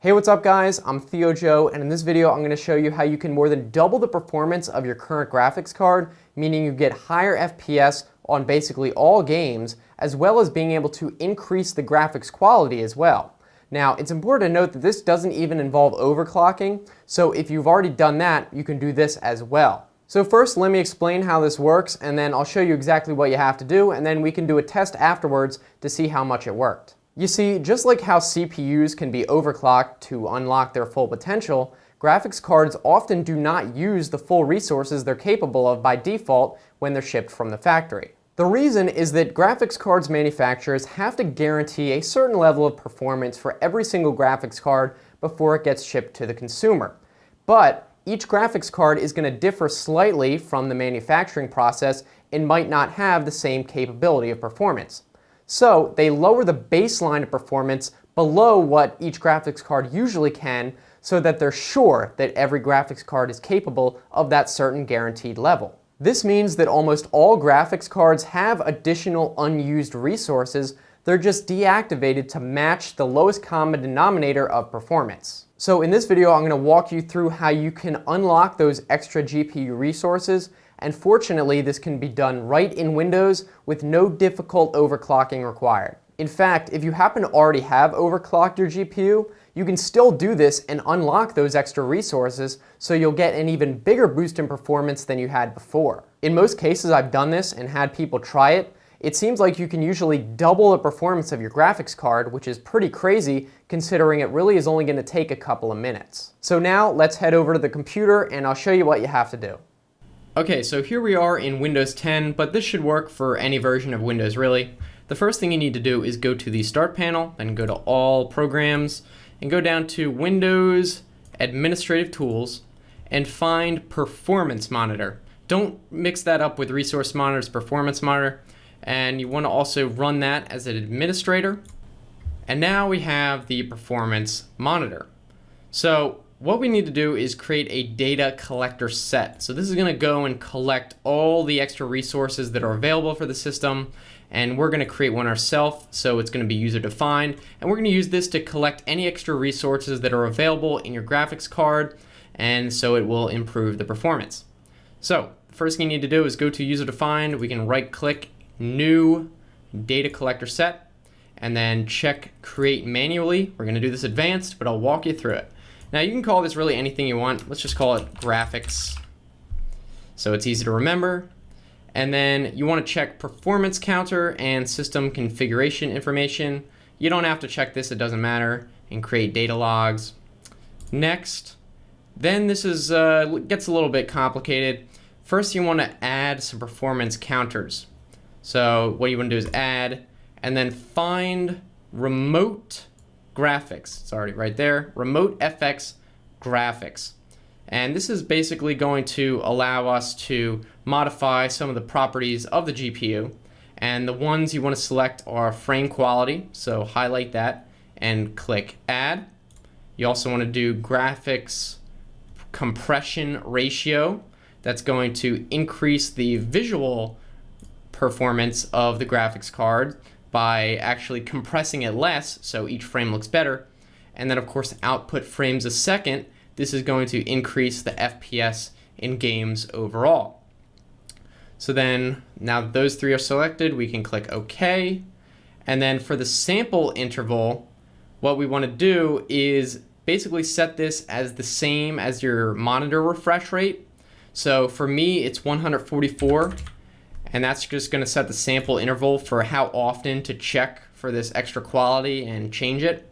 Hey, what's up guys? I'm Theo Joe, and in this video I'm going to show you how you can more than double the performance of your current graphics card, meaning you get higher FPS on basically all games, as well as being able to increase the graphics quality as well. Now, it's important to note that this doesn't even involve overclocking, so if you've already done that, you can do this as well. So first, let me explain how this works, and then I'll show you exactly what you have to do, and then we can do a test afterwards to see how much it worked. You see, just like how CPUs can be overclocked to unlock their full potential, graphics cards often do not use the full resources they're capable of by default when they're shipped from the factory. The reason is that graphics cards manufacturers have to guarantee a certain level of performance for every single graphics card before it gets shipped to the consumer. But each graphics card is going to differ slightly from the manufacturing process and might not have the same capability of performance. So they lower the baseline of performance below what each graphics card usually can, so that they're sure that every graphics card is capable of that certain guaranteed level. This means that almost all graphics cards have additional unused resources. They're just deactivated to match the lowest common denominator of performance. So in this video, I'm going to walk you through how you can unlock those extra GPU resources. And fortunately, this can be done right in Windows with no difficult overclocking required. In fact, if you happen to already have overclocked your GPU, you can still do this and unlock those extra resources, so you'll get an even bigger boost in performance than you had before. In most cases, I've done this and had people try it. It seems like you can usually double the performance of your graphics card, which is pretty crazy considering it really is only going to take a couple of minutes. So now let's head over to the computer and I'll show you what you have to do. Okay, so here we are in Windows 10, but this should work for any version of Windows really. The first thing you need to do is go to the Start panel, then go to All Programs, and go down to Windows Administrative Tools, and find Performance Monitor. Don't mix that up with Resource Monitor's Performance Monitor, and you want to also run that as an administrator. And now we have the Performance Monitor. So what we need to do is create a data collector set. So this is going to go and collect all the extra resources that are available for the system, and we're going to create one ourselves, so it's going to be user defined, and we're going to use this to collect any extra resources that are available in your graphics card, and so it will improve the performance. So the first thing you need to do is go to user defined. We can right click new data collector set and then check create manually. We're going to do this advanced, but I'll walk you through it. Now you can call this really anything you want. Let's just call it graphics, so it's easy to remember. And then you want to check performance counter and system configuration information. You don't have to check this, it doesn't matter, and create data logs. Next, then this is gets a little bit complicated. First you want to add some performance counters. So what you want to do is add, and then find remote graphics. It's already right there. Remote FX graphics. And this is basically going to allow us to modify some of the properties of the GPU. And the ones you want to select are frame quality. So highlight that and click add. You also want to do graphics compression ratio. That's going to increase the visual performance of the graphics card by actually compressing it less, so each frame looks better. And then of course output frames a second. This is going to increase the FPS in games overall. So then now that those three are selected, we can click OK. And then for the sample interval, what we want to do is basically set this as the same as your monitor refresh rate. So for me it's 144. And that's just going to set the sample interval for how often to check for this extra quality and change it.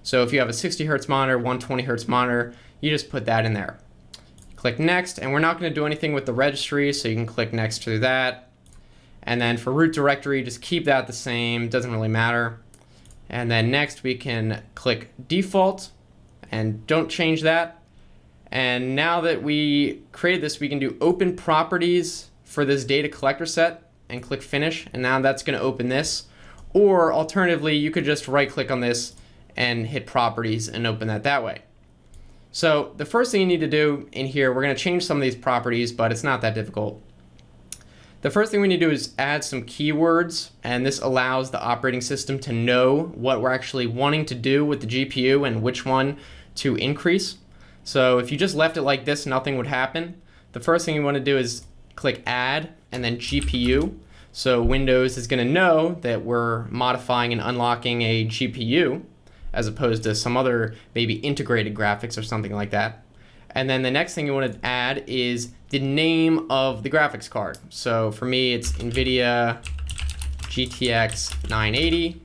So if you have a 60 Hz monitor, 120 Hz monitor, you just put that in there. Click next, and we're not going to do anything with the registry, so you can click next to that. And then for root directory, just keep that the same, doesn't really matter. And then next we can click default, and don't change that. And now that we created this, we can do open properties for this data collector set and click finish, and now that's going to open this. Or alternatively, you could just right click on this and hit properties and open that way. So the first thing you need to do in here, we're going to change some of these properties, but it's not that difficult. The first thing we need to do is add some keywords, and this allows the operating system to know what we're actually wanting to do with the GPU and which one to increase. So if you just left it like this, nothing would happen. The first thing you want to do is click Add and then GPU. So Windows is going to know that we're modifying and unlocking a GPU as opposed to some other maybe integrated graphics or something like that. And then the next thing you want to add is the name of the graphics card. So for me, it's NVIDIA GTX 980.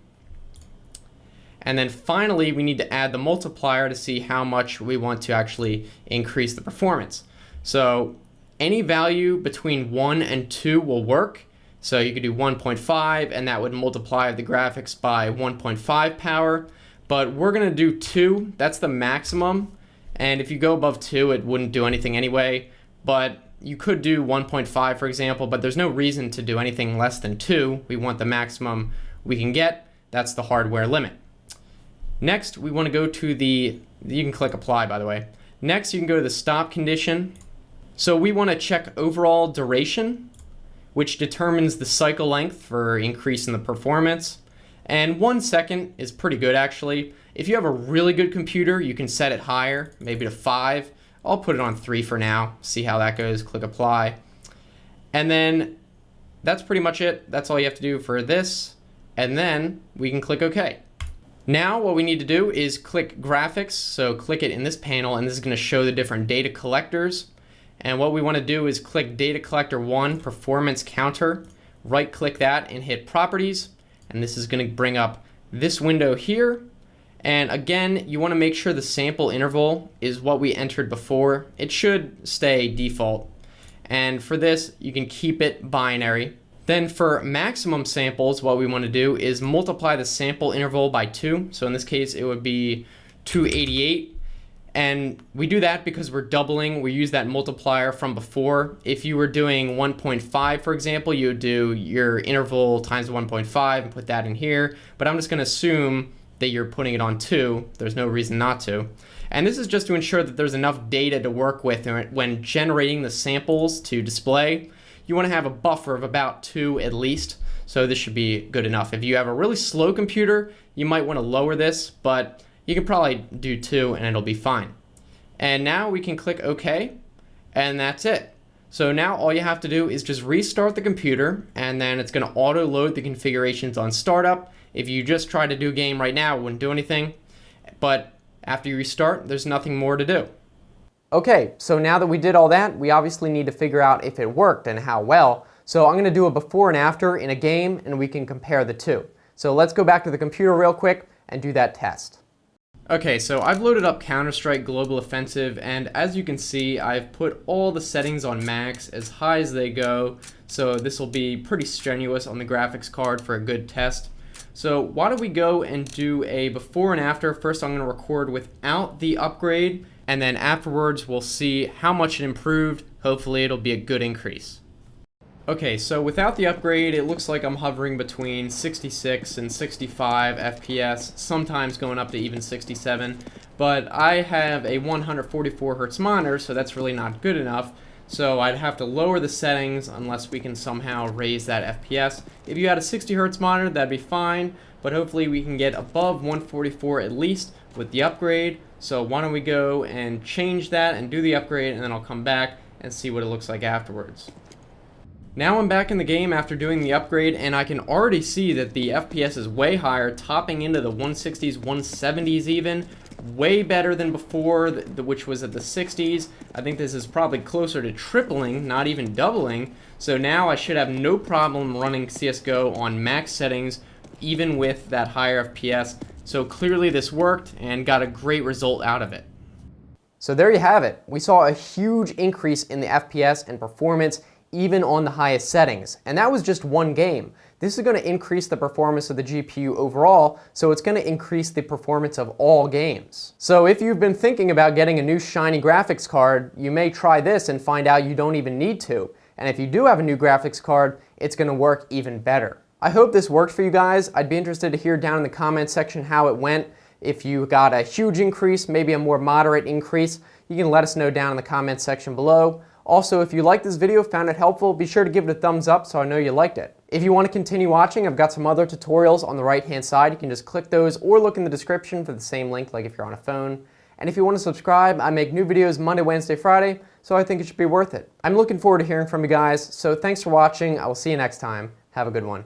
And then finally, we need to add the multiplier to see how much we want to actually increase the performance. So any value between 1 and 2 will work. So you could do 1.5, and that would multiply the graphics by 1.5 power. But we're going to do 2. That's the maximum. And if you go above 2, it wouldn't do anything anyway. But you could do 1.5, for example, but there's no reason to do anything less than 2. We want the maximum we can get. That's the hardware limit. Next, we want to go to you can click Apply, by the way. Next, you can go to the stop condition. So we want to check overall duration, which determines the cycle length for increasing the performance. And 1 second is pretty good, actually. If you have a really good computer, you can set it higher, maybe to 5. I'll put it on 3 for now, see how that goes, click Apply. And then that's pretty much it. That's all you have to do for this. And then we can click OK. Now what we need to do is click Graphics. So click it in this panel, and this is going to show the different data collectors. And what we want to do is click Data Collector 1, Performance Counter. Right click that and hit Properties. And this is going to bring up this window here. And again, you want to make sure the sample interval is what we entered before. It should stay default. And for this, you can keep it binary. Then for maximum samples, what we want to do is multiply the sample interval by 2. So in this case, it would be 288. And we do that because we're doubling. We use that multiplier from before. If you were doing 1.5, for example, you would do your interval times 1.5 and put that in here. But I'm just going to assume that you're putting it on 2. There's no reason not to. And this is just to ensure that there's enough data to work with when generating the samples to display. You want to have a buffer of about 2 at least. So this should be good enough. If you have a really slow computer, you might want to lower this, but you can probably do 2 and it'll be fine. And now we can click OK, and that's it. So now all you have to do is just restart the computer, and then it's going to auto load the configurations on startup. If you just try to do a game right now, it wouldn't do anything. But after you restart, there's nothing more to do. Okay, so now that we did all that, we obviously need to figure out if it worked and how well. So I'm going to do a before and after in a game, and we can compare the two. So let's go back to the computer real quick and do that test. Okay, so I've loaded up Counter-Strike Global Offensive, and as you can see, I've put all the settings on max as high as they go. So this will be pretty strenuous on the graphics card for a good test. So why don't we go and do a before and after. First, I'm going to record without the upgrade, and then afterwards we'll see how much it improved. Hopefully it'll be a good increase. Okay, so without the upgrade, it looks like I'm hovering between 66 and 65 FPS, sometimes going up to even 67, but I have a 144 Hz monitor, so that's really not good enough. So I'd have to lower the settings unless we can somehow raise that FPS. If you had a 60 Hz monitor, that'd be fine, but hopefully we can get above 144 at least with the upgrade. So why don't we go and change that and do the upgrade, and then I'll come back and see what it looks like afterwards. Now I'm back in the game after doing the upgrade, and I can already see that the FPS is way higher, topping into the 160s, 170s even. Way better than before, which was at the 60s. I think this is probably closer to tripling, not even doubling. So now I should have no problem running CSGO on max settings, even with that higher FPS. So clearly this worked and got a great result out of it. So there you have it. We saw a huge increase in the FPS and performance even on the highest settings. And that was just one game. This is going to increase the performance of the GPU overall, so it's going to increase the performance of all games. So if you've been thinking about getting a new shiny graphics card, you may try this and find out you don't even need to. And if you do have a new graphics card, it's going to work even better. I hope this worked for you guys. I'd be interested to hear down in the comment section how it went. If you got a huge increase, maybe a more moderate increase, you can let us know down in the comment section below. Also, if you liked this video, found it helpful, be sure to give it a thumbs up so I know you liked it. If you want to continue watching, I've got some other tutorials on the right-hand side. You can just click those or look in the description for the same link like if you're on a phone. And if you want to subscribe, I make new videos Monday, Wednesday, Friday, so I think it should be worth it. I'm looking forward to hearing from you guys, so thanks for watching. I will see you next time. Have a good one.